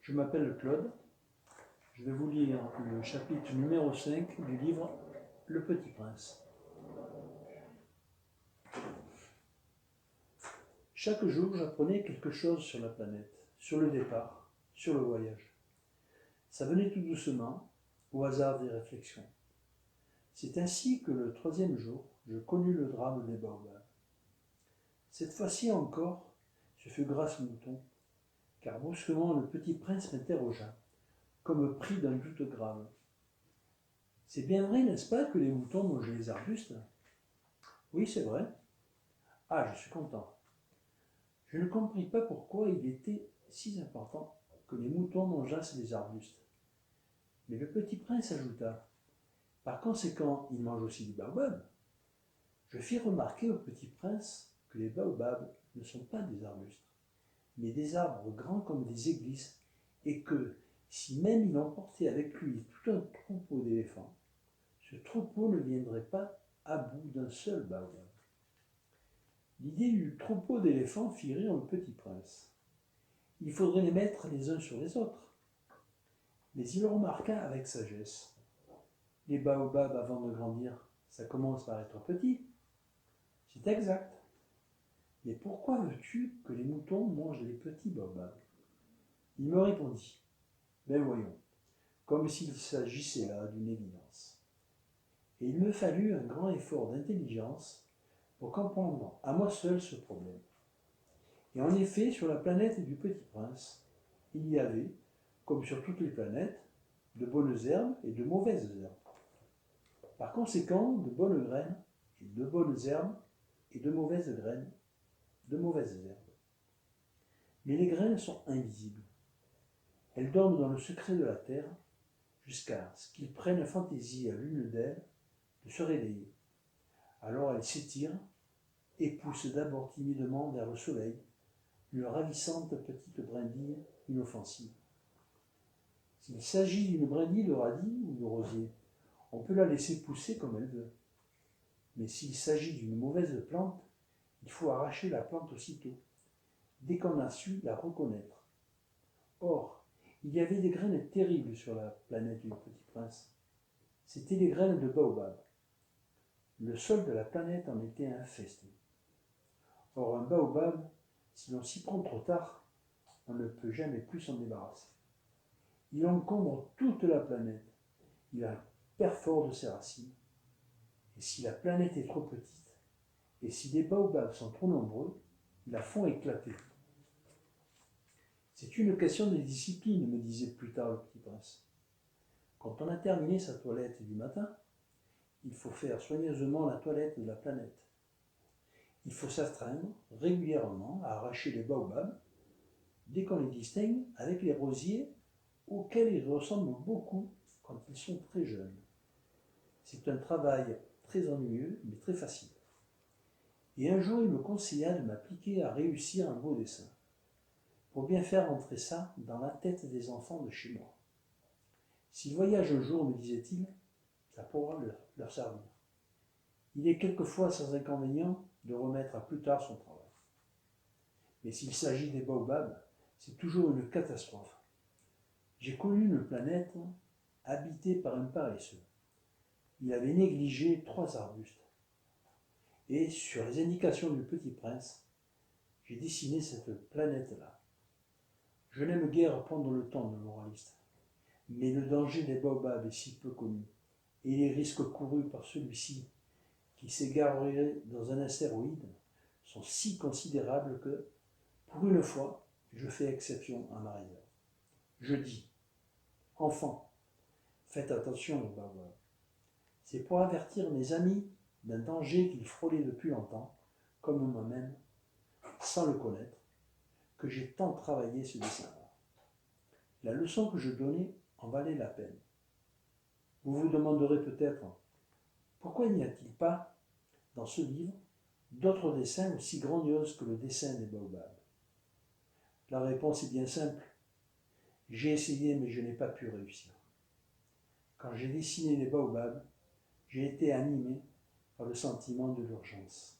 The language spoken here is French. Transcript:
Je m'appelle Claude. Je vais vous lire le chapitre numéro 5 du livre Le Petit Prince. Chaque jour, j'apprenais quelque chose sur la planète, sur le départ, sur le voyage. Ça venait tout doucement, au hasard des réflexions. C'est ainsi que le troisième jour, je connus le drame des baobabs. Cette fois-ci encore, ce fut grâce au mouton, car brusquement le petit prince m'interrogea, comme pris d'un doute grave. C'est bien vrai, n'est-ce pas, que les moutons mangeaient les arbustes? Oui, c'est vrai. Ah, je suis content. Je ne compris pas pourquoi il était si important que les moutons mangeassent les arbustes. Mais le petit prince ajouta, par conséquent, ils mangent aussi des baobabs. Je fis remarquer au petit prince que les baobabs ne sont pas des arbustes, mais des arbres grands comme des églises, et que, si même il emportait avec lui tout un troupeau d'éléphants, ce troupeau ne viendrait pas à bout d'un seul baobab. L'idée du troupeau d'éléphants fit rire le petit prince. Il faudrait les mettre les uns sur les autres. Mais il remarqua avec sagesse. Les baobabs, avant de grandir, ça commence par être petit. C'est exact. Mais pourquoi veux-tu que les moutons mangent les petits baobabs? Il me répondit. Ben voyons, comme s'il s'agissait là d'une évidence. Et il me fallut un grand effort d'intelligence pour comprendre à moi seul ce problème. Et en effet, sur la planète du Petit Prince, il y avait, comme sur toutes les planètes, de bonnes herbes et de mauvaises herbes. Par conséquent, de bonnes graines et de bonnes herbes, et de mauvaises graines, de mauvaises herbes. Mais les graines sont invisibles. Elles dorment dans le secret de la terre, jusqu'à ce qu'ils prennent fantaisie à l'une d'elles de se réveiller. Alors elles s'étirent et poussent d'abord timidement vers le soleil, une ravissante petite brindille inoffensive. S'il s'agit d'une brindille de radis ou de rosier, on peut la laisser pousser comme elle veut. Mais s'il s'agit d'une mauvaise plante, il faut arracher la plante aussitôt, dès qu'on a su la reconnaître. Or, il y avait des graines terribles sur la planète du Petit Prince. C'étaient les graines de baobab. Le sol de la planète en était infesté. Or, un baobab, si l'on s'y prend trop tard, on ne peut jamais plus s'en débarrasser. Il encombre toute la planète. Il perfore de ses racines. Et si la planète est trop petite, et si les baobabs sont trop nombreux, ils la font éclater. C'est une question de discipline, me disait plus tard le petit prince. Quand on a terminé sa toilette du matin, il faut faire soigneusement la toilette de la planète. Il faut s'astreindre régulièrement à arracher les baobabs dès qu'on les distingue avec les rosiers auxquels ils ressemblent beaucoup quand ils sont très jeunes. C'est un travail très ennuyeux mais très facile. Et un jour, il me conseilla de m'appliquer à réussir un beau dessin, pour bien faire entrer ça dans la tête des enfants de chez moi. S'ils voyagent un jour, me disait-il, ça pourra leur servir. Il est quelquefois sans inconvénient de remettre à plus tard son travail. Mais s'il s'agit des baobabs, c'est toujours une catastrophe. J'ai connu une planète habitée par un paresseux. Il avait négligé 3 arbustes. Et sur les indications du petit prince, j'ai dessiné cette planète-là. Je n'aime guère prendre le temps de moraliste, mais le danger des baobabs est si peu connu, et les risques courus par celui-ci, qui s'égarerait dans un astéroïde, sont si considérables que, pour une fois, je fais exception à ma réserve. Je dis, enfants, faites attention aux baobabs. C'est pour avertir mes amis d'un danger qu'ils frôlaient depuis longtemps, comme moi-même, sans le connaître, que j'ai tant travaillé ce dessin-là. La leçon que je donnais en valait la peine. Vous vous demanderez peut-être, pourquoi n'y a-t-il pas, dans ce livre, d'autres dessins aussi grandioses que le dessin des baobabs? La réponse est bien simple. J'ai essayé, mais je n'ai pas pu réussir. Quand j'ai dessiné les baobabs, j'ai été animé par le sentiment de l'urgence.